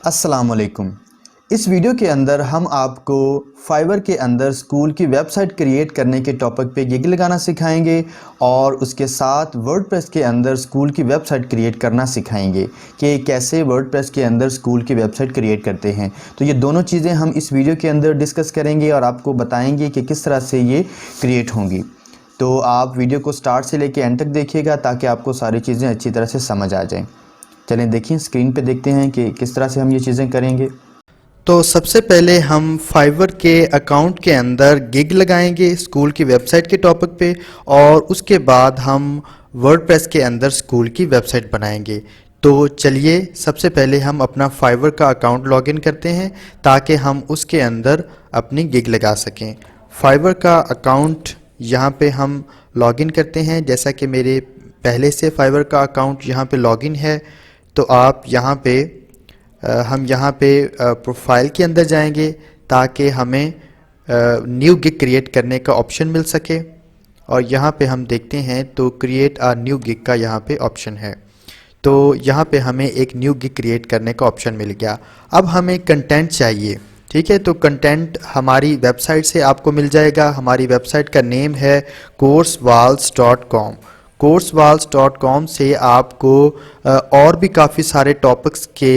अस्सलामुअलैकुम। इस वीडियो के अंदर हम आपको फाइवर के अंदर स्कूल की वेबसाइट क्रिएट करने के टॉपिक पे गिग लगाना सिखाएंगे और उसके साथ वर्डप्रेस के अंदर स्कूल की वेबसाइट क्रिएट करना सिखाएंगे कि कैसे वर्डप्रेस के अंदर स्कूल की वेबसाइट क्रिएट करते हैं। तो ये दोनों चीज़ें हम इस वीडियो के अंदर डिस्कस करेंगे और आपको बताएंगे कि किस तरह से ये क्रिएट होंगी। तो आप वीडियो को स्टार्ट से लेके एंड तक देखिएगा ताकि आपको सारी चीज़ें अच्छी तरह से समझ आ जाएं। चलें देखिए, स्क्रीन पे देखते हैं कि किस तरह से हम ये चीज़ें करेंगे। तो सबसे पहले हम फाइवर के अकाउंट के अंदर गिग लगाएंगे स्कूल की वेबसाइट के टॉपिक पे, और उसके बाद हम वर्डप्रेस के अंदर स्कूल की वेबसाइट बनाएंगे। तो चलिए सबसे पहले हम अपना फाइवर का अकाउंट लॉगिन करते हैं ताकि हम उसके अंदर अपनी गिग लगा सकें। फाइवर का अकाउंट यहाँ पे हम लॉगिन करते हैं। जैसा कि मेरे पहले से फाइवर का अकाउंट यहाँ पे लॉगिन है, तो आप यहाँ पे हम यहाँ पे प्रोफाइल के अंदर जाएंगे ताकि हमें न्यू गिग क्रिएट करने का ऑप्शन मिल सके। और यहाँ पे हम देखते हैं तो क्रिएट अ न्यू गिग का यहाँ पे ऑप्शन है। तो यहाँ पे हमें एक न्यू गिग क्रिएट करने का ऑप्शन मिल गया। अब हमें कंटेंट चाहिए, ठीक है। तो कंटेंट हमारी वेबसाइट से आपको मिल जाएगा। हमारी वेबसाइट का नेम है coursewalls.com। coursewalls.com से आपको और भी काफ़ी सारे टॉपिक्स के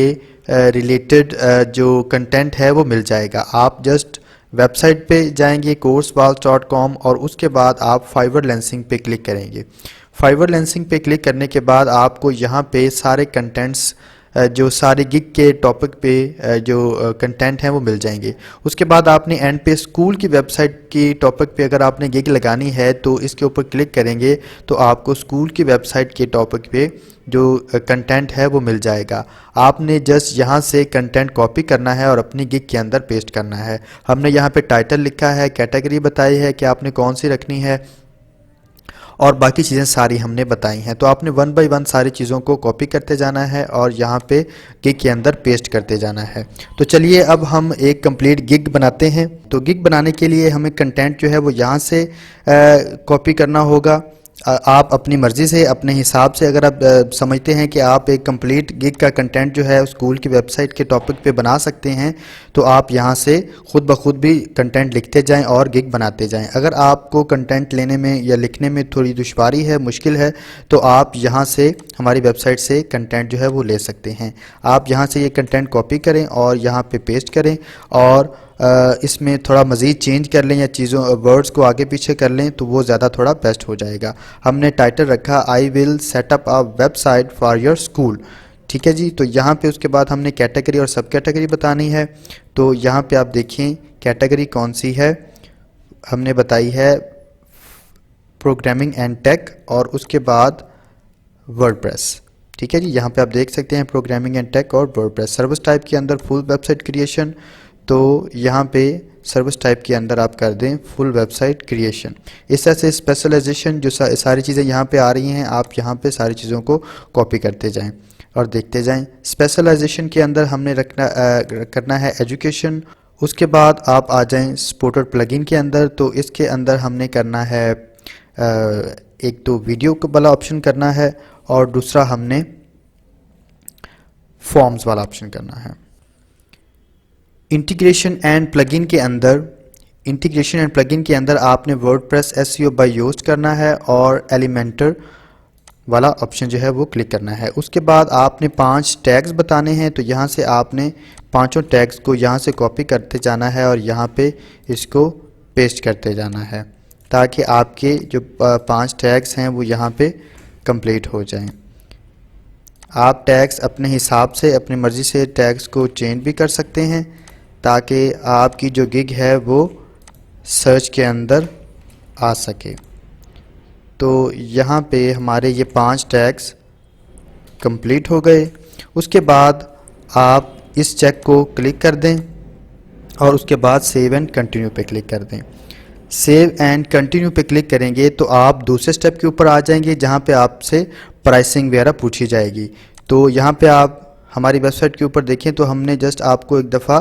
रिलेटेड जो कंटेंट है वो मिल जाएगा। आप जस्ट वेबसाइट पे जाएंगे coursewalls.com और उसके बाद आप फाइवर लेंसिंग पे क्लिक करेंगे। फाइवर लेंसिंग पे क्लिक करने के बाद आपको यहाँ पे सारे कंटेंट्स जो सारे गिग के टॉपिक पे जो कंटेंट हैं वो मिल जाएंगे। उसके बाद आपने एंड पे स्कूल की वेबसाइट की टॉपिक पे अगर आपने गिग लगानी है तो इसके ऊपर क्लिक करेंगे तो आपको स्कूल की वेबसाइट के टॉपिक पे जो कंटेंट है वो मिल जाएगा। आपने जस्ट यहाँ से कंटेंट कॉपी करना है और अपनी गिग के अंदर पेस्ट करना है। हमने यहाँ पे टाइटल लिखा है, कैटेगरी बताई है कि आपने कौन सी रखनी है और बाकी चीज़ें सारी हमने बताई हैं। तो आपने वन बाय वन सारी चीज़ों को कॉपी करते जाना है और यहाँ पे गिग के अंदर पेस्ट करते जाना है। तो चलिए अब हम एक कंप्लीट गिग बनाते हैं। तो गिग बनाने के लिए हमें कंटेंट जो है वो यहाँ से कॉपी करना होगा। आप अपनी मर्ज़ी से अपने हिसाब से अगर आप समझते हैं कि आप एक कंप्लीट गिग का कंटेंट जो है स्कूल की वेबसाइट के टॉपिक पे बना सकते हैं तो आप यहाँ से ख़ुद ब खुद भी कंटेंट लिखते जाएं और गिग बनाते जाएं। अगर आपको कंटेंट लेने में या लिखने में थोड़ी दुश्वारी है, मुश्किल है, तो आप यहाँ से हमारी वेबसाइट से कंटेंट जो है वो ले सकते हैं। आप यहाँ से ये कंटेंट कॉपी करें और यहाँ पे पेस्ट करें और इसमें थोड़ा मज़ीद चेंज कर लें या चीज़ों वर्ड्स को आगे पीछे कर लें तो वो ज़्यादा थोड़ा बेस्ट हो जाएगा। हमने टाइटल रखा I will set up a website for your school, ठीक है जी। तो यहाँ पे उसके बाद हमने कैटेगरी और सब कैटेगरी बतानी है। तो यहाँ पे आप देखिए कैटेगरी कौन सी है, हमने बताई है प्रोग्रामिंग एंड टेक और उसके बाद वर्डप्रेस, ठीक है जी। यहाँ पे आप देख सकते हैं प्रोग्रामिंग एंड टेक और वर्डप्रेस। सर्विस टाइप के अंदर फुल वेबसाइट क्रिएशन, तो यहाँ पे सर्विस टाइप के अंदर आप कर दें फुल वेबसाइट क्रिएशन। इस तरह से स्पेशलाइजेशन जो सारी चीज़ें यहाँ पे आ रही हैं, आप यहाँ पे सारी चीज़ों को कॉपी करते जाएं और देखते जाएं। स्पेशलाइजेशन के अंदर हमने करना है एजुकेशन। उसके बाद आप आ जाएं सपोर्टेड प्लगइन के अंदर। तो इसके अंदर हमने करना है एक तो वीडियो वाला ऑप्शन करना है और दूसरा हमने फॉर्म्स वाला ऑप्शन करना है। इंटीग्रेशन एंड प्लगइन के अंदर आपने वर्डप्रेस एसईओ बाय योस्ट करना है और एलिमेंटर वाला ऑप्शन जो है वो क्लिक करना है। उसके बाद आपने 5 टैग्स बताने हैं। तो यहाँ से आपने पांचों टैग्स को यहाँ से कॉपी करते जाना है और यहाँ पे इसको पेस्ट करते जाना है ताकि आपके जो 5 टैग्स हैं वो यहाँ पे कंप्लीट हो जाएं। आप टैग्स अपने हिसाब से अपनी मर्ज़ी से टैग्स को चेंज भी कर सकते हैं ताकि आपकी जो गिग है वो सर्च के अंदर आ सके। तो यहाँ पे हमारे ये 5 टैग्स कंप्लीट हो गए। उसके बाद आप इस चेक को क्लिक कर दें और उसके बाद सेव एंड कंटिन्यू पे क्लिक कर दें। सेव एंड कंटिन्यू पे क्लिक करेंगे तो आप दूसरे स्टेप के ऊपर आ जाएंगे जहाँ पे आपसे प्राइसिंग वगैरह पूछी जाएगी। तो यहाँ पे आप हमारी वेबसाइट के ऊपर देखें तो हमने जस्ट आपको एक दफ़ा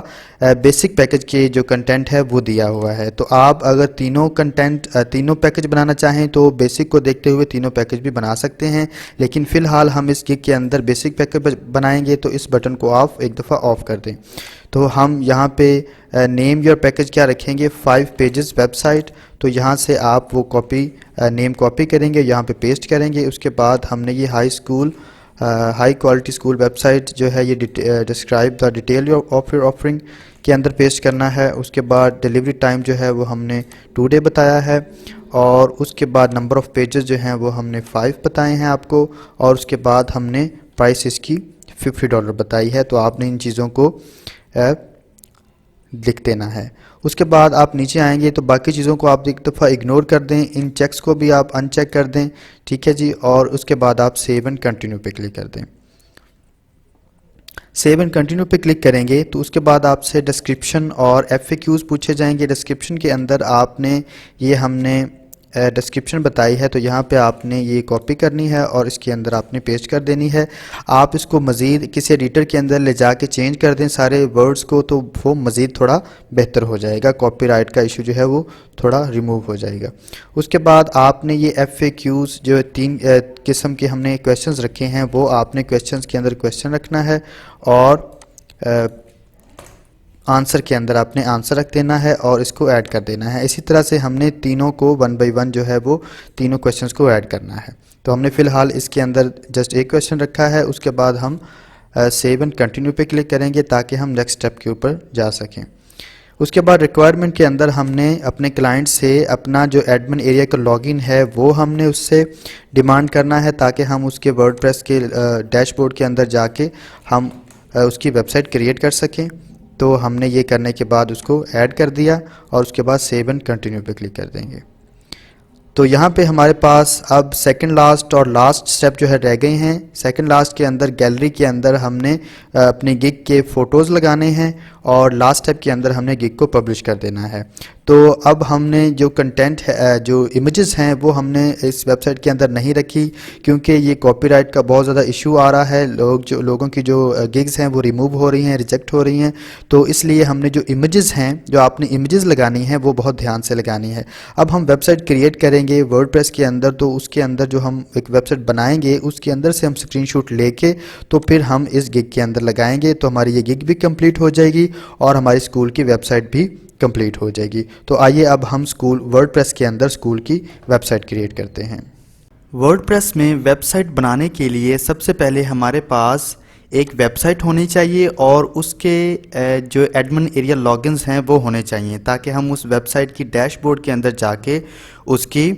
बेसिक पैकेज के जो कंटेंट है वो दिया हुआ है। तो आप अगर तीनों पैकेज बनाना चाहें तो बेसिक को देखते हुए तीनों पैकेज भी बना सकते हैं, लेकिन फ़िलहाल हम इस गिग के अंदर बेसिक पैकेज बनाएंगे। तो इस बटन को आप एक दफ़ा ऑफ़ कर दें। तो हम यहाँ पे नेम योर पैकेज क्या रखेंगे, 5 पेजेस वेबसाइट। तो यहाँ से आप वो नेम कॉपी करेंगे, यहाँ पे पेस्ट करेंगे। उसके बाद हमने ये हाई क्वालिटी स्कूल वेबसाइट जो है ये describe the detail of your offering के अंदर पेस्ट करना है। उसके बाद डिलीवरी टाइम जो है वो हमने 2 डे बताया है, और उसके बाद नंबर ऑफ़ पेजेस जो हैं वो हमने 5 बताए हैं आपको, और उसके बाद हमने प्राइस इसकी $50 बताई है। तो आपने इन चीज़ों को लिख देना है। उसके बाद आप नीचे आएंगे तो बाकी चीज़ों को आप एक दफ़ा इग्नोर कर दें, इन चेक्स को भी आप अनचेक कर दें, ठीक है जी। और उसके बाद आप सेव एंड कंटिन्यू पे क्लिक कर दें। सेव एंड कंटिन्यू पे क्लिक करेंगे तो उसके बाद आपसे डिस्क्रिप्शन और FAQs पूछे जाएंगे। डिस्क्रिप्शन के अंदर हमने डिस्क्रिप्शन बताई है, तो यहाँ पे आपने ये कॉपी करनी है और इसके अंदर आपने पेस्ट कर देनी है। आप इसको मज़ीद किसी एडिटर के अंदर ले जाके चेंज कर दें सारे वर्ड्स को, तो वो मज़ीद थोड़ा बेहतर हो जाएगा, कॉपीराइट का इशू जो है वो थोड़ा रिमूव हो जाएगा। उसके बाद आपने ये FAQs जो 3 किस्म के हमने क्वेश्चंस रखे हैं वो आपने क्वेश्चंस के अंदर क्वेश्चन रखना है, और आंसर के अंदर आपने आंसर रख देना है और इसको ऐड कर देना है। इसी तरह से हमने तीनों को 1 बाय 1 जो है वो तीनों क्वेश्चंस को ऐड करना है। तो हमने फ़िलहाल इसके अंदर जस्ट एक क्वेश्चन रखा है। उसके बाद हम सेव एंड कंटिन्यू पे क्लिक करेंगे ताकि हम नेक्स्ट स्टेप के ऊपर जा सकें। उसके बाद रिक्वायरमेंट के अंदर हमने अपने क्लाइंट से अपना जो एडमिन एरिया का लॉगिन है वो हमने उससे डिमांड करना है, ताकि हम उसके वर्डप्रेस के डैशबोर्ड के अंदर जाके हम उसकी वेबसाइट क्रिएट कर सकें। तो हमने ये करने के बाद उसको ऐड कर दिया और उसके बाद सेव एंड कंटिन्यू पे क्लिक कर देंगे। तो यहाँ पे हमारे पास अब सेकंड लास्ट और लास्ट स्टेप जो है रह गए हैं। सेकंड लास्ट के अंदर गैलरी के अंदर हमने अपने गिग के फ़ोटोज़ लगाने हैं, और लास्ट स्टेप के अंदर हमने गिग को पब्लिश कर देना है। तो अब हमने जो कंटेंट है, जो इमेजेस हैं वो हमने इस वेबसाइट के अंदर नहीं रखी, क्योंकि ये कॉपीराइट का बहुत ज़्यादा इशू आ रहा है। लोगों की जो गिग्स हैं वो रिमूव हो रही हैं, रिजेक्ट हो रही हैं। तो इसलिए हमने जो इमेजेस हैं, जो आपने इमेजेस लगानी है वो बहुत ध्यान से लगानी है। अब हम वेबसाइट क्रिएट करेंगे वर्डप्रेस के अंदर, तो उसके अंदर जो हम एक वेबसाइट बनाएंगे उसके अंदर से हम स्क्रीनशॉट लेके तो फिर हम इस गिग के अंदर लगाएंगे। तो हमारी ये गिग भी कंप्लीट हो जाएगी और हमारी स्कूल की वेबसाइट भी कंप्लीट हो जाएगी। तो आइए अब हम वर्डप्रेस के अंदर स्कूल की वेबसाइट क्रिएट करते हैं। वर्डप्रेस में वेबसाइट बनाने के लिए सबसे पहले हमारे पास एक वेबसाइट होनी चाहिए और उसके जो एडमिन एरिया लॉगिन्स हैं वो होने चाहिए, ताकि हम उस वेबसाइट की डैशबोर्ड के अंदर जाके उसकी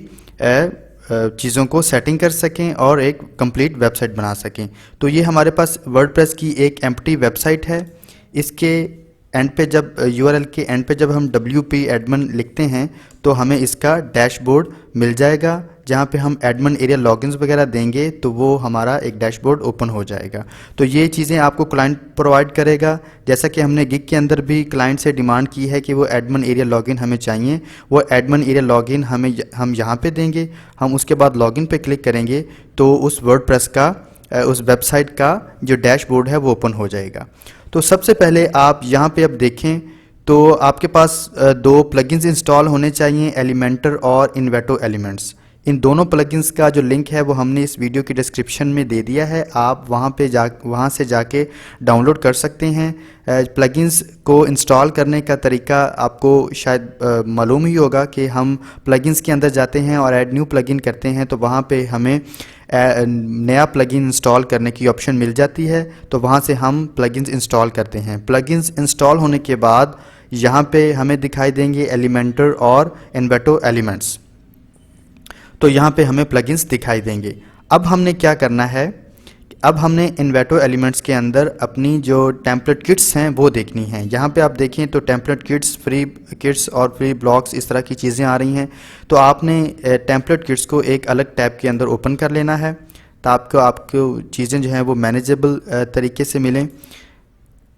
चीज़ों को सेटिंग कर सकें और एक कंप्लीट वेबसाइट बना सकें। तो ये हमारे पास वर्डप्रेस की एक एम्प्टी वेबसाइट है। इसके एंड पे जब URL के एंड पे जब हम WP एडमिन लिखते हैं तो हमें इसका डैशबोर्ड मिल जाएगा, जहाँ पे हम एडमिन एरिया लॉगिन्स वगैरह देंगे तो वो हमारा एक डैशबोर्ड ओपन हो जाएगा। तो ये चीज़ें आपको क्लाइंट प्रोवाइड करेगा। जैसा कि हमने गिग के अंदर भी क्लाइंट से डिमांड की है कि वो एडमिन एरिया लॉगिन हमें चाहिए, वो एडमिन एरिया लॉगिन हम यहाँ पे देंगे। हम उसके बाद लॉगिन पे क्लिक करेंगे तो उस वर्डप्रेस का उस वेबसाइट का जो डैशबोर्ड है वो ओपन हो जाएगा। तो सबसे पहले आप यहाँ पे अब देखें तो आपके पास 2 प्लगइन्स इंस्टॉल होने चाहिए, एलिमेंटर और इन्वेटो एलिमेंट्स। इन दोनों प्लगइन्स का जो लिंक है वो हमने इस वीडियो की डिस्क्रिप्शन में दे दिया है, आप वहाँ से जाके डाउनलोड कर सकते हैं। प्लगइन्स को इंस्टॉल करने का तरीका आपको शायद मालूम ही होगा कि हम प्लगइन्स के अंदर जाते हैं और ऐड न्यू प्लगइन करते हैं, तो वहाँ पे हमें नया प्लगइन इंस्टॉल करने की ऑप्शन मिल जाती है। तो वहाँ से हम प्लगइन्स इंस्टॉल करते हैं। प्लगइन्स इंस्टॉल होने के बाद यहाँ पे हमें दिखाई देंगे एलिमेंटर और इन्वेटो एलिमेंट्स। तो यहाँ पे हमें प्लगइन्स दिखाई देंगे। अब हमने क्या करना है, अब हमने इन्वेटो एलिमेंट्स के अंदर अपनी जो टेम्पलेट किट्स हैं वो देखनी हैं। यहाँ पे आप देखें तो टेम्पलेट किट्स, फ्री किट्स और फ्री ब्लॉक्स इस तरह की चीज़ें आ रही हैं। तो आपने टेम्पलेट किट्स को एक अलग टैब के अंदर ओपन कर लेना है ताकि आपको चीज़ें जो हैं वो मैनेजेबल तरीके से मिलें।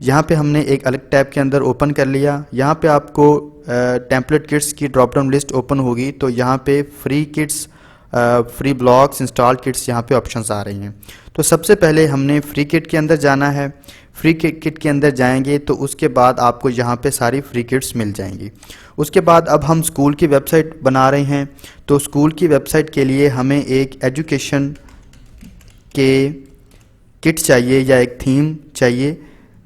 यहाँ पे हमने एक अलग टैब के अंदर ओपन कर लिया। यहाँ पे आपको टेम्पलेट किट्स की ड्रॉप डाउन लिस्ट ओपन होगी, तो यहाँ पे free kits free blocks, install kits यहाँ पे ऑप्शंस आ रही हैं। तो सबसे पहले हमने फ्री किट के अंदर जाना है। फ्री किट के अंदर जाएंगे तो उसके बाद आपको यहाँ पे सारी फ्री किट्स मिल जाएंगी। उसके बाद अब हम स्कूल की वेबसाइट बना रहे हैं, तो स्कूल की वेबसाइट के लिए हमें एक एजुकेशन के किट चाहिए या एक थीम चाहिए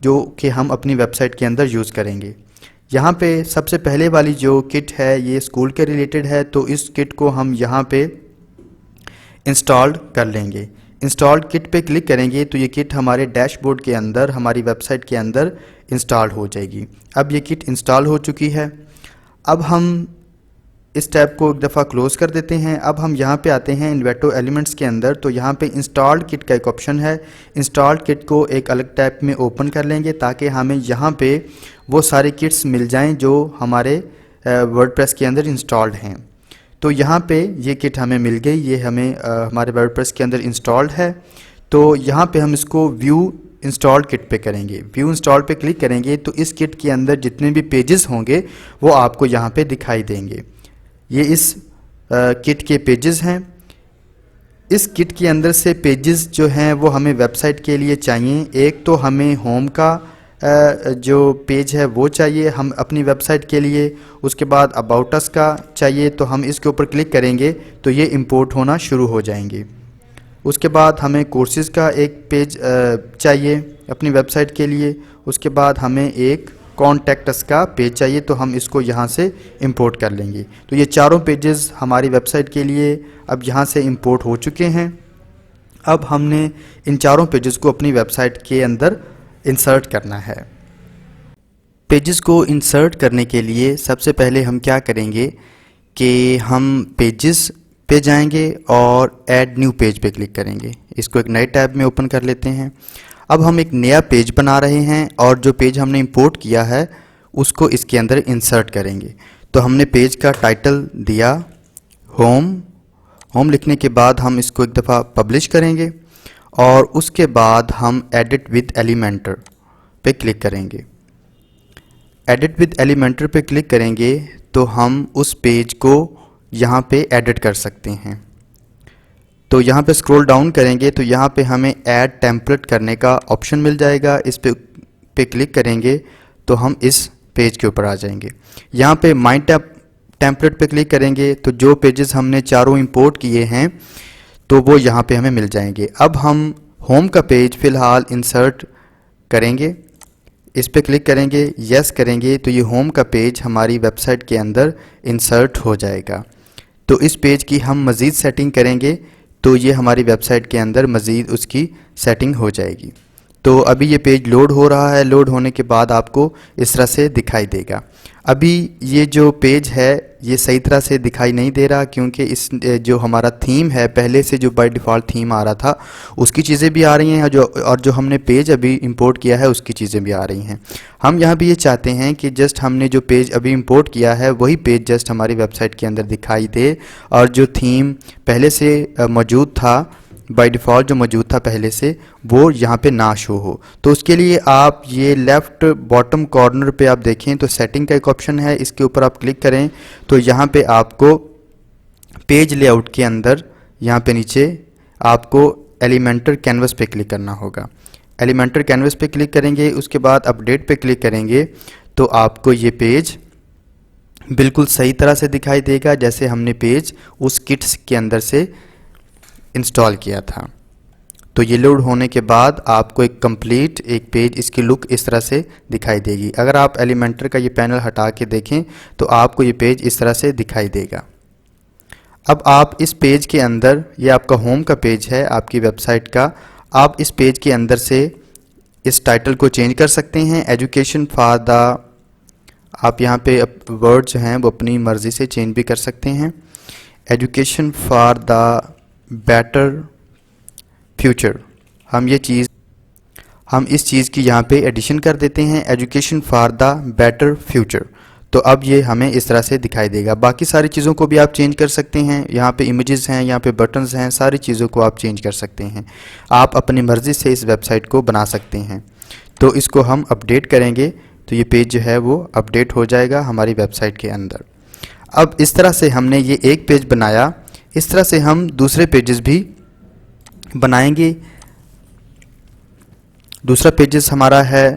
जो कि हम अपनी वेबसाइट के अंदर यूज़ करेंगे। यहाँ पे सबसे पहले वाली जो किट है ये स्कूल के रिलेटेड है, तो इस किट को हम यहाँ पे इंस्टॉल कर लेंगे। इंस्टॉल किट पे क्लिक करेंगे तो ये किट हमारे डैशबोर्ड के अंदर, हमारी वेबसाइट के अंदर इंस्टॉल हो जाएगी। अब ये किट इंस्टॉल हो चुकी है। अब हम इस टैब को एक दफ़ा क्लोज़ कर देते हैं। अब हम यहाँ पे आते हैं इन्वेंटो एलिमेंट्स के अंदर, तो यहाँ पे इंस्टॉल्ड किट का एक ऑप्शन है। इंस्टॉल्ड किट को एक अलग टैब में ओपन कर लेंगे ताकि हमें यहाँ पे वो सारी किट्स मिल जाएं जो हमारे वर्डप्रेस के अंदर इंस्टॉल्ड हैं। तो यहाँ पे ये किट हमें मिल गई, ये हमें हमारे वर्डप्रेस के अंदर इंस्टॉल्ड है। तो यहाँ पे हम इसको व्यू इंस्टॉल्ड किट पे करेंगे। व्यू इंस्टॉल पे क्लिक करेंगे तो इस किट के अंदर जितने भी पेजेस होंगे वो आपको यहाँ पे दिखाई देंगे। ये इस किट के पेजेस हैं। इस किट के अंदर से पेजेस जो हैं वो हमें वेबसाइट के लिए चाहिए। एक तो हमें होम का जो पेज है वो चाहिए हम अपनी वेबसाइट के लिए। उसके बाद अबाउट अस का चाहिए, तो हम इसके ऊपर क्लिक करेंगे तो ये इंपोर्ट होना शुरू हो जाएंगे। उसके बाद हमें कोर्सेज़ का एक पेज चाहिए अपनी वेबसाइट के लिए। उसके बाद हमें एक कॉन्टैक्ट अस का पेज चाहिए, तो हम इसको यहाँ से इंपोर्ट कर लेंगे। तो ये चारों पेजेस हमारी वेबसाइट के लिए अब यहाँ से इंपोर्ट हो चुके हैं। अब हमने इन चारों पेजेस को अपनी वेबसाइट के अंदर इंसर्ट करना है। पेजेस को इंसर्ट करने के लिए सबसे पहले हम क्या करेंगे कि हम पेजेस पे जाएंगे और ऐड न्यू पेज पे क्लिक करेंगे। इसको एक नए टैब में ओपन कर लेते हैं। अब हम एक नया पेज बना रहे हैं और जो पेज हमने इंपोर्ट किया है उसको इसके अंदर इंसर्ट करेंगे। तो हमने पेज का टाइटल दिया होम लिखने के बाद हम इसको एक दफ़ा पब्लिश करेंगे और उसके बाद हम एडिट विद एलिमेंटर पे क्लिक करेंगे। एडिट विद एलिमेंटर पे क्लिक करेंगे तो हम उस पेज को यहाँ पे एडिट कर सकते हैं। तो यहाँ पे स्क्रॉल डाउन करेंगे तो यहाँ पे हमें ऐड टेम्पलेट करने का ऑप्शन मिल जाएगा। इस पे क्लिक करेंगे तो हम इस पेज के ऊपर आ जाएंगे। यहाँ पे माई टेम्पलेट पे क्लिक करेंगे तो जो पेजेस हमने चारों इंपोर्ट किए हैं तो वो यहाँ पे हमें मिल जाएंगे। अब हम होम का पेज फ़िलहाल इंसर्ट करेंगे। इस पे क्लिक करेंगे, यस करेंगे तो ये होम का पेज हमारी वेबसाइट के अंदर इंसर्ट हो जाएगा। तो इस पेज की हम मज़ीद सेटिंग करेंगे तो ये हमारी वेबसाइट के अंदर मज़ीद उसकी सेटिंग हो जाएगी। तो अभी ये पेज लोड हो रहा है। लोड होने के बाद आपको इस तरह से दिखाई देगा। अभी ये जो पेज है ये सही तरह से दिखाई नहीं दे रहा क्योंकि इस जो हमारा थीम है पहले से जो बाय डिफ़ॉल्ट थीम आ रहा था उसकी चीज़ें भी आ रही हैं और जो हमने पेज अभी इंपोर्ट किया है उसकी चीज़ें भी आ रही हैं। हम यहाँ भी ये चाहते हैं कि जस्ट हमने जो पेज अभी इंपोर्ट किया है वही पेज जस्ट हमारी वेबसाइट के अंदर दिखाई दे और जो थीम पहले से मौजूद था बाय डिफ़ॉल्ट जो मौजूद था पहले से वो यहाँ पे ना शो हो। तो उसके लिए आप ये लेफ़्ट बॉटम कॉर्नर पे आप देखें तो सेटिंग का एक ऑप्शन है, इसके ऊपर आप क्लिक करें तो यहाँ पे आपको पेज लेआउट के अंदर यहाँ पे नीचे आपको एलिमेंटर कैनवस पे क्लिक करना होगा। एलिमेंटर कैनवस पे क्लिक करेंगे, उसके बाद अपडेट पे क्लिक करेंगे तो आपको ये पेज बिल्कुल सही तरह से दिखाई देगा जैसे हमने पेज उस किट्स के अंदर से इंस्टॉल किया था। तो ये लोड होने के बाद आपको एक कंप्लीट एक पेज इसकी लुक इस तरह से दिखाई देगी। अगर आप एलिमेंटर का ये पैनल हटा के देखें तो आपको ये पेज इस तरह से दिखाई देगा। अब आप इस पेज के अंदर, ये आपका होम का पेज है आपकी वेबसाइट का, आप इस पेज के अंदर से इस टाइटल को चेंज कर सकते हैं। एजुकेशन फॉर द, आप यहाँ पे वर्ड जो हैं वो अपनी मर्ज़ी से चेंज भी कर सकते हैं। Education for the better future, हम इस चीज़ की यहाँ पे एडिशन कर देते हैं, education for the better future. तो अब ये हमें इस तरह से दिखाई देगा। बाकी सारी चीज़ों को भी आप चेंज कर सकते हैं। यहाँ पे इमेजेस हैं, यहाँ पे बटन्स हैं, सारी चीज़ों को आप चेंज कर सकते हैं। आप अपनी मर्ज़ी से इस वेबसाइट को बना सकते हैं। तो इसको हम अपडेट करेंगे तो ये पेज जो है वो अपडेट हो जाएगा हमारी वेबसाइट के अंदर। अब इस तरह से हमने ये एक पेज बनाया, इस तरह से हम दूसरे पेजेस भी बनाएंगे। दूसरा पेजेस हमारा है,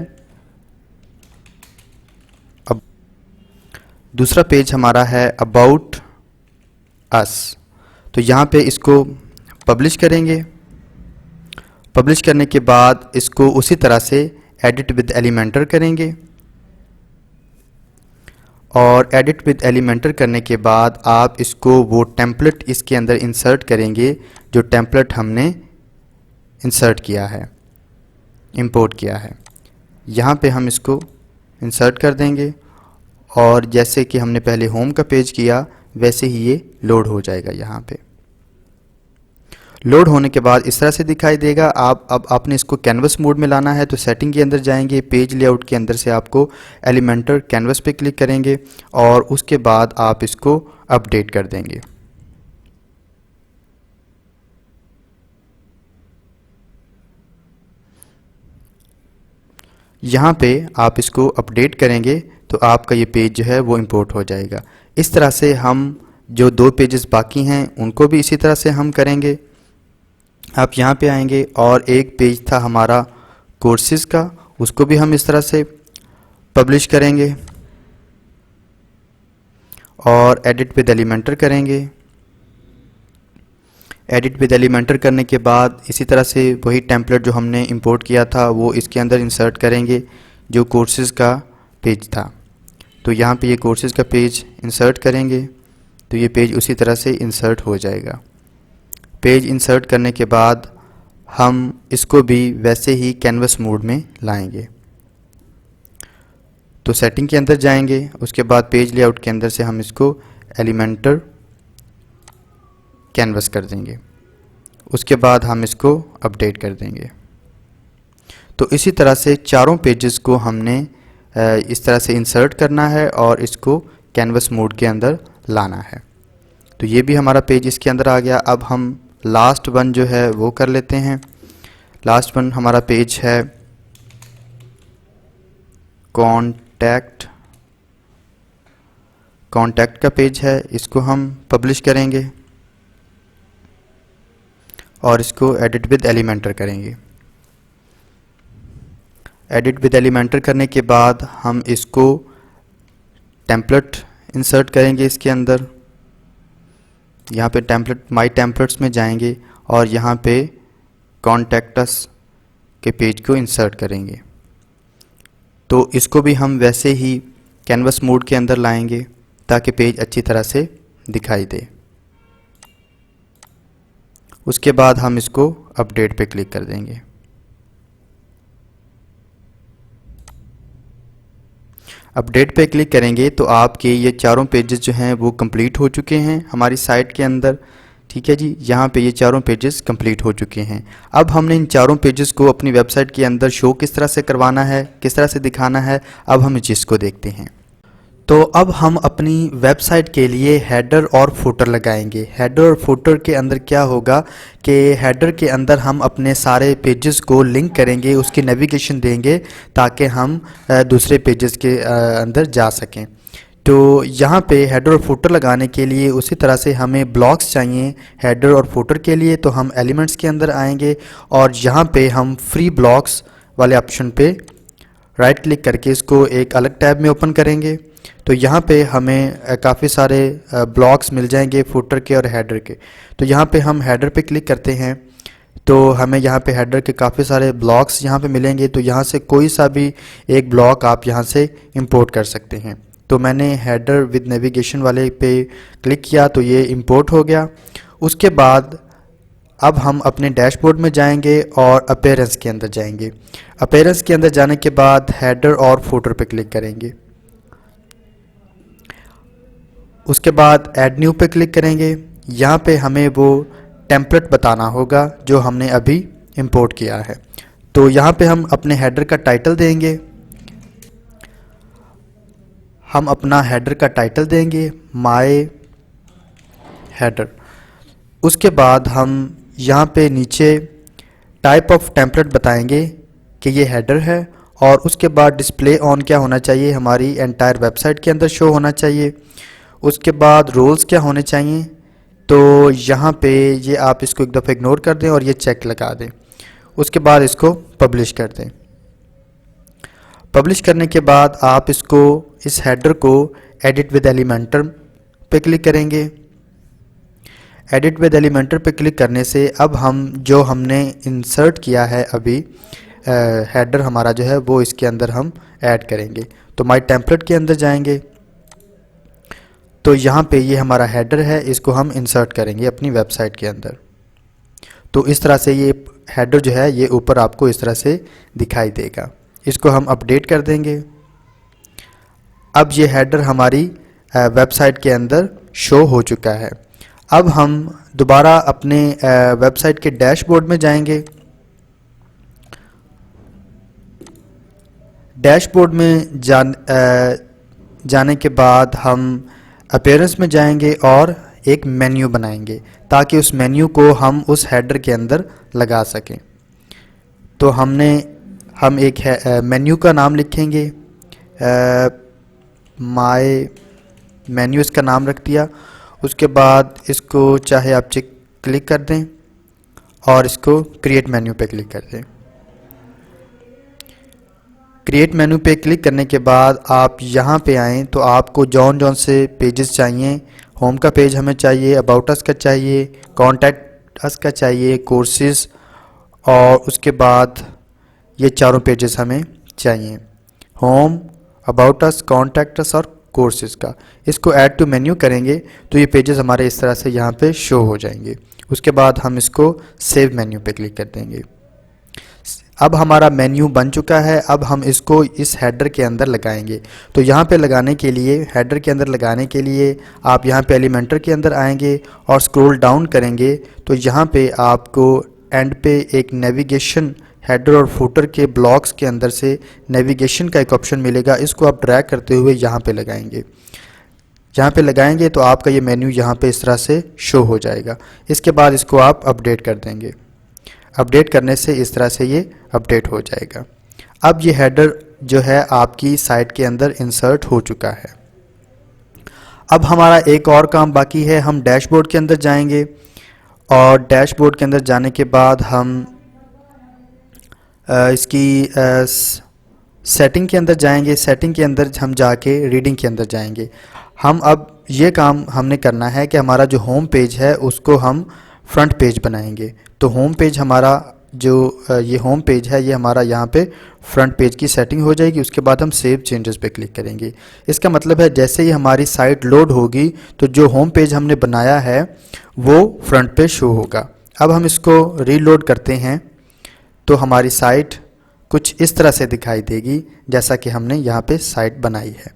अब दूसरा पेज हमारा है अबाउट अस। तो यहाँ पे इसको पब्लिश करेंगे। पब्लिश करने के बाद इसको उसी तरह से एडिट विद एलिमेंटर करेंगे, और एडिट विद एलिमेंटर करने के बाद आप इसको वो टेम्पलेट इसके अंदर इंसर्ट करेंगे जो टेम्पलेट हमने इंसर्ट किया है, इंपोर्ट किया है। यहाँ पे हम इसको इंसर्ट कर देंगे, और जैसे कि हमने पहले होम का पेज किया वैसे ही ये लोड हो जाएगा। यहाँ पे लोड होने के बाद इस तरह से दिखाई देगा। अब आपने इसको कैनवस मोड में लाना है तो सेटिंग के अंदर जाएंगे, पेज लेआउट के अंदर से आपको एलिमेंटर कैनवस पे क्लिक करेंगे और उसके बाद आप इसको अपडेट कर देंगे। यहाँ पे आप इसको अपडेट करेंगे तो आपका ये पेज जो है वो इंपोर्ट हो जाएगा। इस तरह से हम जो 2 पेजेस बाकी हैं उनको भी इसी तरह से हम करेंगे। आप यहाँ पे आएंगे और एक पेज था हमारा कोर्सेज़ का, उसको भी हम इस तरह से पब्लिश करेंगे और एडिट विद एलिमेंटर करेंगे। एडिट विद एलिमेंटर करने के बाद इसी तरह से वही टेम्पलेट जो हमने इंपोर्ट किया था वो इसके अंदर इंसर्ट करेंगे जो कोर्सेज़ का पेज था। तो यहाँ पे ये कोर्सेज़ का पेज इंसर्ट करेंगे तो ये पेज उसी तरह से इंसर्ट हो जाएगा। पेज इंसर्ट करने के बाद हम इसको भी वैसे ही कैनवस मोड में लाएंगे। तो सेटिंग के अंदर जाएंगे, उसके बाद पेज लेआउट के अंदर से हम इसको एलिमेंटर कैनवस कर देंगे, उसके बाद हम इसको अपडेट कर देंगे। तो इसी तरह से चारों पेजेस को हमने इस तरह से इंसर्ट करना है और इसको कैनवस मोड के अंदर लाना है। तो ये भी हमारा पेज इसके अंदर आ गया। अब हम लास्ट वन जो है वो कर लेते हैं। लास्ट वन हमारा पेज है कॉन्टैक्ट का पेज है, इसको हम पब्लिश करेंगे और इसको एडिट विद एलिमेंटर करेंगे। एडिट विद एलिमेंटर करने के बाद हम इसको टेम्पलेट इंसर्ट करेंगे इसके अंदर। यहाँ पे टेम्पलेट माई टेम्पलेट्स में जाएंगे और यहाँ पे कॉन्टैक्ट अस के पेज को इंसर्ट करेंगे। तो इसको भी हम वैसे ही कैनवस मोड के अंदर लाएंगे ताकि पेज अच्छी तरह से दिखाई दे। उसके बाद हम इसको अपडेट पे क्लिक कर देंगे। अपडेट पे क्लिक करेंगे तो आपके ये चारों पेजेस जो हैं वो कंप्लीट हो चुके हैं हमारी साइट के अंदर। ठीक है जी, यहाँ पे ये चारों पेजेस कंप्लीट हो चुके हैं। अब हमने इन चारों पेजेस को अपनी वेबसाइट के अंदर शो किस तरह से करवाना है, किस तरह से दिखाना है, अब हम इस चीज़ को देखते हैं। तो अब हम अपनी वेबसाइट के लिए हेडर और फुटर लगाएंगे। हेडर और फुटर के अंदर क्या होगा कि हेडर के अंदर हम अपने सारे पेजेस को लिंक करेंगे, उसकी नेविगेशन देंगे ताकि हम दूसरे पेजेस के अंदर जा सकें। तो यहाँ पे हेडर और फुटर लगाने के लिए उसी तरह से हमें ब्लॉक्स चाहिए हेडर और फुटर के लिए। तो हम एलिमेंट्स के अंदर आएंगे और यहाँ पे हम फ्री ब्लॉक्स वाले ऑप्शन पे राइट क्लिक करके इसको एक अलग टैब में ओपन करेंगे। तो यहाँ पे हमें काफ़ी सारे ब्लॉक्स मिल जाएंगे फुटर के और हेडर के। तो यहाँ पे हम हेडर पे क्लिक करते हैं तो हमें यहाँ पे हेडर के काफ़ी सारे ब्लॉक्स यहाँ पे मिलेंगे। तो यहाँ से कोई सा भी एक ब्लॉक आप यहाँ से इंपोर्ट कर सकते हैं। तो मैंने हेडर विद नेविगेशन वाले पे क्लिक किया तो ये इंपोर्ट हो गया। उसके बाद अब हम अपने डैशबोर्ड में जाएंगे और अपीयरेंस के अंदर जाएंगे। अपीयरेंस के अंदर जाने के बाद हेडर और फुटर पे क्लिक करेंगे। उसके बाद ऐड न्यू पे क्लिक करेंगे। यहाँ पे हमें वो टेम्पलेट बताना होगा जो हमने अभी इंपोर्ट किया है। तो यहाँ पे हम अपने हेडर का टाइटल देंगे। हम अपना हेडर का टाइटल देंगे माय हेडर। उसके बाद हम यहाँ पे नीचे टाइप ऑफ टेम्पलेट बताएंगे कि ये हेडर है, और उसके बाद डिस्प्ले ऑन क्या होना चाहिए, हमारी एंटायर वेबसाइट के अंदर शो होना चाहिए। उसके बाद रोल्स क्या होने चाहिए, तो यहाँ पे ये आप इसको एक दफ़ा इग्नोर कर दें और ये चेक लगा दें। उसके बाद इसको पब्लिश कर दें। पब्लिश करने के बाद आप इस हेडर को एडिट विद एलिमेंटर पे क्लिक करेंगे। एडिट विद एलिमेंटर पे क्लिक करने से अब हमने इंसर्ट किया है अभी हेडर हमारा जो है वो इसके अंदर हम ऐड करेंगे। तो माय टेम्पलेट के अंदर जाएंगे तो यहाँ पे ये हमारा हेडर है, इसको हम इंसर्ट करेंगे अपनी वेबसाइट के अंदर। तो इस तरह से ये हेडर जो है ये ऊपर आपको इस तरह से दिखाई देगा। इसको हम अपडेट कर देंगे। अब ये हेडर हमारी वेबसाइट के अंदर शो हो चुका है। अब हम दोबारा अपने वेबसाइट के डैशबोर्ड में जाएंगे। डैशबोर्ड में जाने के बाद हम अपीयरेंस में जाएंगे और एक मेन्यू बनाएंगे ताकि उस मेन्यू को हम उस हेडर के अंदर लगा सकें। तो हम एक मेन्यू का नाम लिखेंगे, माय मेन्यू इसका नाम रख दिया। उसके बाद इसको चाहे आप क्लिक कर दें और इसको क्रिएट मेन्यू पे क्लिक कर दें। क्रिएट मेन्यू पे क्लिक करने के बाद आप यहाँ पे आएँ तो आपको जौन से पेजेस चाहिए, होम का पेज हमें चाहिए, अबाउट अस का चाहिए, कॉन्टैक्ट अस का चाहिए, कोर्सेज, और उसके बाद ये चारों पेजेस हमें चाहिए, home, about us, contact us और कोर्सेज का। इसको ऐड टू मेन्यू करेंगे तो ये पेजेस हमारे इस तरह से यहाँ पे शो हो जाएंगे। उसके बाद हम इसको सेव मेन्यू पे क्लिक कर देंगे। अब हमारा मेन्यू बन चुका है। अब हम इसको इस हेडर के अंदर लगाएंगे। तो यहाँ पे लगाने के लिए, हेडर के अंदर लगाने के लिए आप यहाँ पे एलिमेंटर के अंदर आएंगे और स्क्रॉल डाउन करेंगे तो यहाँ पे आपको एंड पे एक नेविगेशन, हेडर और फुटर के ब्लॉक्स के अंदर से नेविगेशन का एक ऑप्शन मिलेगा। इसको आप ड्रैग करते हुए यहाँ पे लगाएंगे। यहाँ पे लगाएंगे तो आपका ये मेन्यू यहाँ पे इस तरह से शो हो जाएगा। इसके बाद इसको आप अपडेट कर देंगे। अपडेट करने से इस तरह से ये अपडेट हो जाएगा। अब ये हेडर जो है आपकी साइट के अंदर इंसर्ट हो चुका है। अब हमारा एक और काम बाकी है। हम डैशबोर्ड के अंदर जाएंगे और डैशबोर्ड के अंदर जाने के बाद हम इसकी सेटिंग के अंदर जाएंगे। सेटिंग के अंदर हम जाके रीडिंग के अंदर जाएंगे। हम अब ये काम हमने करना है कि हमारा जो होम पेज है उसको हम फ्रंट पेज बनाएंगे। तो होम पेज हमारा जो ये होम पेज है ये हमारा यहाँ पे फ्रंट पेज की सेटिंग हो जाएगी। उसके बाद हम सेव चेंजेस पे क्लिक करेंगे। इसका मतलब है जैसे ही हमारी साइट लोड होगी तो जो होम पेज हमने बनाया है वो फ्रंट पे शो होगा। अब हम इसको रीलोड करते हैं तो हमारी साइट कुछ इस तरह से दिखाई देगी जैसा कि हमने यहाँ पे साइट बनाई है।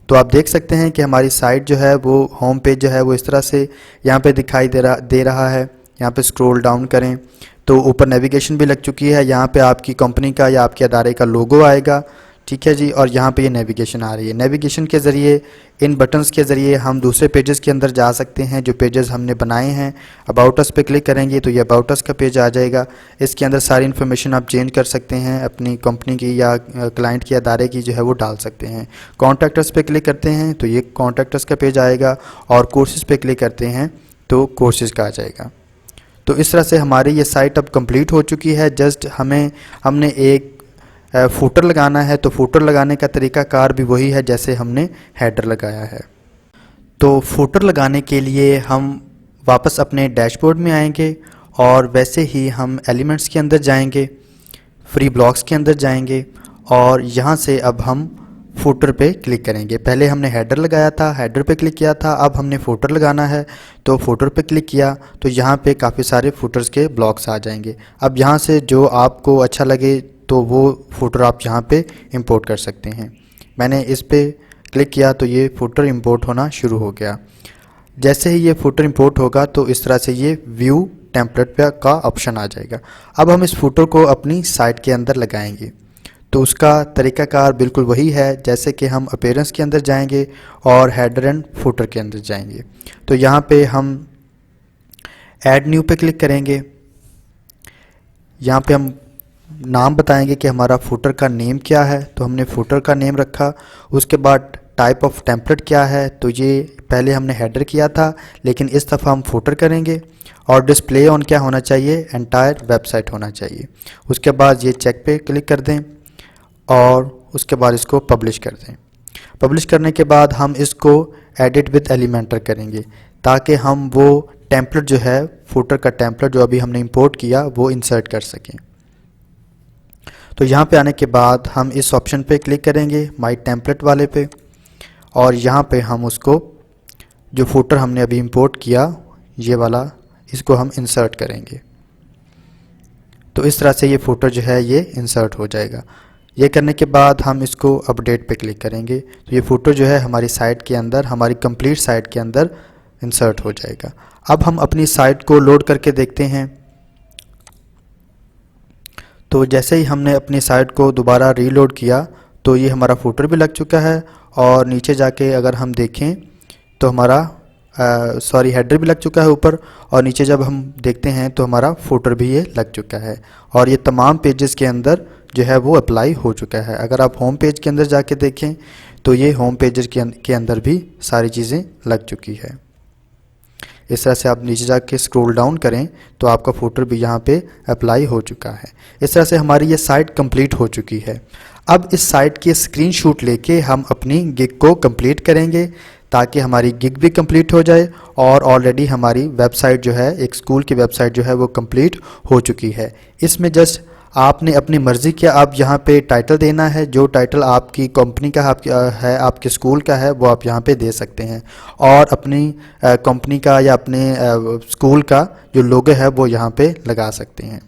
तो आप देख सकते हैं कि हमारी साइट जो है वो होम पेज जो है वो इस तरह से यहाँ पे दिखाई दे रहा है। यहाँ पे स्क्रॉल डाउन करें तो ऊपर नेविगेशन भी लग चुकी है। यहाँ पे आपकी कंपनी का या आपके अदारे का लोगो आएगा, ठीक है जी। और यहाँ पे ये नेविगेशन आ रही है। नेविगेशन के ज़रिए, इन बटन्स के ज़रिए हम दूसरे पेजेस के अंदर जा सकते हैं जो पेजेस हमने बनाए हैं। अबाउट अस पे क्लिक करेंगे तो ये अबाउट अस का पेज आ जाएगा। इसके अंदर सारी इन्फॉर्मेशन आप चेंज कर सकते हैं, अपनी कंपनी की या क्लाइंट की, अदारे की जो है वो डाल सकते हैं। कॉन्टैक्ट अस पे क्लिक करते हैं तो ये कॉन्टैक्ट अस का पेज आएगा और कोर्सेज पे क्लिक करते हैं तो कोर्सेज का आ जाएगा। तो इस तरह से हमारी ये साइट अब कंप्लीट हो चुकी है। जस्ट हमने एक फुटर लगाना है। तो फुटर लगाने का तरीकाकार भी वही है जैसे हमने हेडर लगाया है। तो फुटर लगाने के लिए हम वापस अपने डैशबोर्ड में आएंगे और वैसे ही हम एलिमेंट्स के अंदर जाएंगे, फ्री ब्लॉक्स के अंदर जाएंगे और यहाँ से अब हम फुटर पे क्लिक करेंगे। पहले हमने हेडर लगाया था, हेडर पे क्लिक किया था। अब हमने फुटर लगाना है तो फुटर पे क्लिक किया तो यहाँ पे काफ़ी सारे फुटर्स के ब्लॉक्स आ जाएंगे। अब यहाँ से जो आपको अच्छा लगे तो वो फुटर आप यहाँ पे इंपोर्ट कर सकते हैं। मैंने इस पे क्लिक किया तो ये फुटर इंपोर्ट होना शुरू हो गया। जैसे ही ये फुटर इंपोर्ट होगा तो इस तरह से ये व्यू टेम्पलेट पे का ऑप्शन आ जाएगा। अब हम इस फुटर को अपनी साइट के अंदर लगाएंगे। तो उसका तरीकाकार बिल्कुल वही है जैसे कि हम अपीयरेंस के अंदर जाएंगे और हेडर एंड फुटर के अंदर जाएंगे। तो यहाँ पे हम ऐड न्यू पे क्लिक करेंगे। यहाँ पे हम नाम बताएंगे कि हमारा फुटर का नेम क्या है। तो हमने फुटर का नेम रखा। उसके बाद टाइप ऑफ टेम्पलेट क्या है, तो ये पहले हमने हेडर किया था, लेकिन इस दफ़ा हम फुटर करेंगे और डिस्प्ले ऑन क्या होना चाहिए, एंटायर वेबसाइट होना चाहिए। उसके बाद ये चेक पे क्लिक कर दें और उसके बाद इसको पब्लिश कर दें। पब्लिश करने के बाद हम इसको एडिट विद एलिमेंटर करेंगे ताकि हम वो टेम्पलेट जो है, फुटर का टेम्पलेट जो अभी हमने इंपोर्ट किया, वो इंसर्ट कर सकें। तो यहाँ पे आने के बाद हम इस ऑप्शन पे क्लिक करेंगे, माई टेम्पलेट वाले पे, और यहाँ पे हम उसको जो फुटर हमने अभी इंपोर्ट किया, ये वाला, इसको हम इंसर्ट करेंगे। तो इस तरह से ये फुटर जो है ये इंसर्ट हो जाएगा। ये करने के बाद हम इसको अपडेट पे क्लिक करेंगे तो ये फुटर जो है हमारी साइट के अंदर, हमारी कंप्लीट साइट के अंदर इंसर्ट हो जाएगा। अब हम अपनी साइट को लोड करके देखते हैं। तो जैसे ही हमने अपनी साइट को दोबारा रीलोड किया तो ये हमारा फुटर भी लग चुका है, और नीचे जाके अगर हम देखें तो हमारा हेडर भी लग चुका है ऊपर, और नीचे जब हम देखते हैं तो हमारा फुटर भी ये लग चुका है, और ये तमाम पेजेस के अंदर जो है वो अप्लाई हो चुका है। अगर आप होम पेज के अंदर जाके देखें तो ये होम पेजेस के अंदर भी सारी चीज़ें लग चुकी है। इस तरह से आप नीचे जाके स्क्रॉल डाउन करें तो आपका फुटर भी यहाँ पे अप्लाई हो चुका है। इस तरह से हमारी ये साइट कंप्लीट हो चुकी है। अब इस साइट की स्क्रीनशॉट लेके हम अपनी गिग को कंप्लीट करेंगे ताकि हमारी गिग भी कंप्लीट हो जाए, और ऑलरेडी हमारी वेबसाइट जो है, एक स्कूल की वेबसाइट जो है वो कंप्लीट हो चुकी है। इसमें जस्ट आपने अपनी मर्ज़ी के आप यहाँ पे टाइटल देना है, जो टाइटल आपकी कंपनी का है, आपके स्कूल का है, वो आप यहाँ पे दे सकते हैं, और अपनी कंपनी का या अपने स्कूल का जो लोगो है वो यहाँ पे लगा सकते हैं।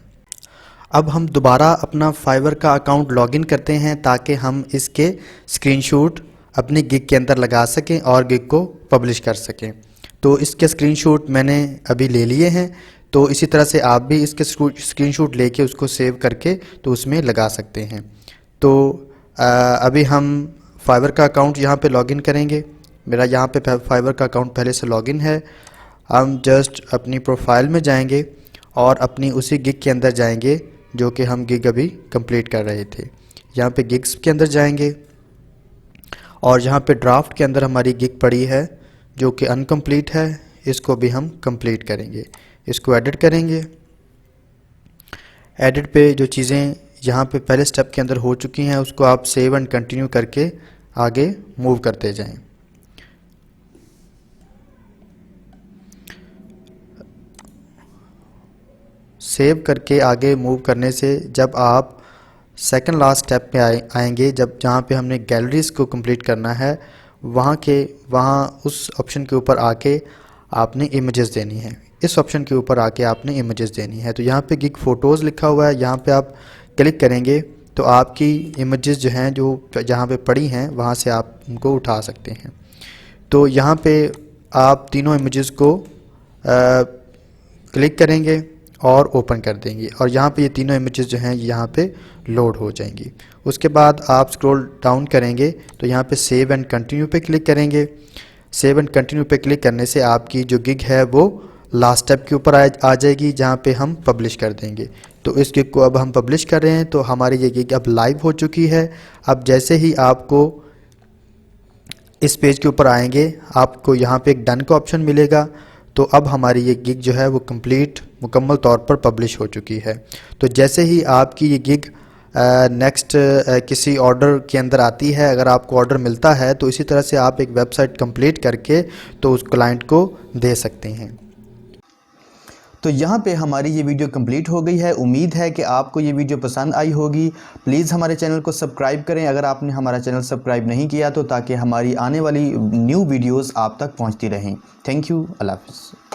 अब हम दोबारा अपना फाइवर का अकाउंट लॉगिन करते हैं ताकि हम इसके स्क्रीनशॉट अपनी गिग के अंदर लगा सकें और गिग को पब्लिश कर सकें। तो इसके स्क्रीनशॉट मैंने अभी ले लिए हैं, तो इसी तरह से आप भी इसके स्क्रीनशॉट लेके उसको सेव करके तो उसमें लगा सकते हैं। तो अभी हम फाइवर का अकाउंट यहाँ पे लॉगिन करेंगे। मेरा यहाँ पे फाइवर का अकाउंट पहले से लॉगिन है। हम जस्ट अपनी प्रोफाइल में जाएंगे और अपनी उसी गिग के अंदर जाएंगे जो कि हम गिग अभी कंप्लीट कर रहे थे। यहाँ पे गिग्स के अंदर जाएंगे और यहाँ पे ड्राफ्ट के अंदर हमारी गिग पड़ी है जो कि अनकम्प्लीट है, इसको भी हम कंप्लीट करेंगे। इसको एडिट करेंगे। एडिट पे जो चीज़ें यहाँ पे पहले स्टेप के अंदर हो चुकी हैं उसको आप सेव एंड कंटिन्यू करके आगे मूव करते जाएं। सेव करके आगे मूव करने से जब आप सेकंड लास्ट स्टेप पे आएंगे, जहाँ पे हमने गैलरीज को कंप्लीट करना है, वहाँ उस ऑप्शन के ऊपर आके आपने इमेजेस देनी है। इस ऑप्शन के ऊपर आके आपने इमेजेस देनी है। तो यहाँ पे गिग फ़ोटोज़ लिखा हुआ है, यहाँ पे आप क्लिक करेंगे तो आपकी इमेजेस जो हैं, जो जहाँ पे पड़ी हैं, वहाँ से आप उनको उठा सकते हैं। तो यहाँ पे आप तीनों इमेजेस को क्लिक करेंगे और ओपन कर देंगे, और यहाँ पे ये तीनों इमेजेस जो हैं यहाँ पे लोड हो जाएंगी। उसके बाद आप स्क्रॉल डाउन करेंगे तो यहाँ पे सेव एंड कंटिन्यू पे क्लिक करेंगे। सेव एंड कंटिन्यू पे क्लिक करने से आपकी जो गिग है वो लास्ट स्टेप के ऊपर आ जाएगी जहाँ पे हम पब्लिश कर देंगे। तो इस गिग को अब हम पब्लिश कर रहे हैं, तो हमारी ये गिग अब लाइव हो चुकी है। अब जैसे ही आपको इस पेज के ऊपर आएंगे, आपको यहाँ पे एक डन का ऑप्शन मिलेगा। तो अब हमारी ये गिग जो है वो मुकम्मल तौर पर पब्लिश हो चुकी है। तो जैसे ही आपकी ये गिग नेक्स्ट किसी ऑर्डर के अंदर आती है, अगर आपको ऑर्डर मिलता है, तो इसी तरह से आप एक वेबसाइट कंप्लीट करके तो उस क्लाइंट को दे सकते हैं। तो यहाँ पे हमारी ये वीडियो कंप्लीट हो गई है। उम्मीद है कि आपको ये वीडियो पसंद आई होगी। प्लीज़ हमारे चैनल को सब्सक्राइब करें अगर आपने हमारा चैनल सब्सक्राइब नहीं किया तो, ताकि हमारी आने वाली न्यू वीडियोस आप तक पहुँचती रहें। Thank you. अल्लाह हाफ़िज़।